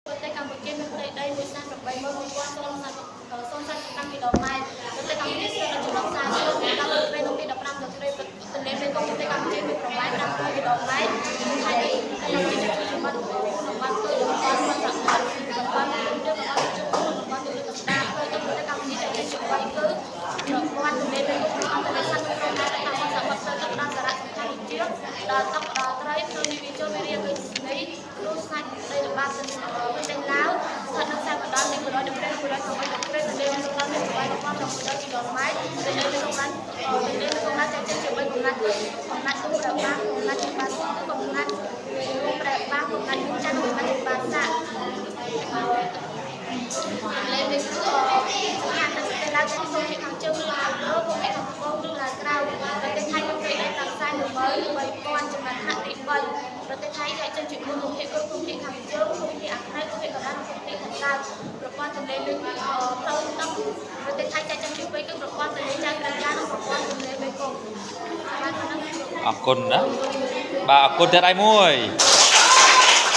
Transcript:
ប្រទេសកម្ពុជាមានផ្ទៃដី138,100,000គីឡូម៉ែត្រប្រទេសកម្ពុជាស្ថិតនៅចំណុចសាឈើពីកម្ពុជានៅទី15ទៅទ្រេទន្លេមេគង្គប្រទេសកម្ពុជាមានប្រវែង500គីឡូម៉ែត្រហើយកម្ពុជាជាជំនឿរបស់បាត់ទៅតំបន់បាត់សាក់បាត់តំបន់យើងរបស់ជួបតំបន់យើងទៅស្ដារទៅប្រទេសកម្ពុជាជាជំនឿគឺប្រព័ន្ធទន្លេមេគង្គអន្តរជាតិក្នុងក្រុមការតាមសាក់បាត់ទៅដល់សារៈសំខាន់ជាដល់ទឹកដល់ត្រីក្នុងវិជនវិរិយវិនីគ្រូសាច់ដីល្បាតទៅទាំងឡាវស្ថិតនៅខ្សែបណ្ដាលនៃ100ដង្រៃ100ទៅ3ដង្រៃទន្លេមេគង្គមានប្រវែង1600គីឡូម៉ែត្រទន្លេមេគង្គបានចែកចេញជា3កំណាត់កំណាត់ទូប្របាកំណាត់បាសាកំណាត់ទូប្របាកំណាត់ចាន់កំណាត់បាសាលេមេគង្គខាងទៅឡាវក្នុងខាងជើងឡាវលើពួកឯកកំពង់ឬឡាវក្រៅប្រទេសថៃមានប្រទេសតាមខ្សែ13000ចំណែកថ្នាក់ទី3ប្រទេសថៃចែកចេញជា4ភូមិភាគគឺភូមិភាគខាងជើងភូមិភាគអាគ្នេយ៍ភូមិភាគកណ្ដាលភូមិភាគខាងកើតប្រព័ន្ធទន្លេមេគង្គទៅទឹកប្រទេសថៃចែកចេញជា2គឺប្រព័ន្ធទន្លេចៅក្រចានិងប្រព័ន្ធទន្លេមេគង្គអរគុណណាបាទអរគុណទៀតឯមួយ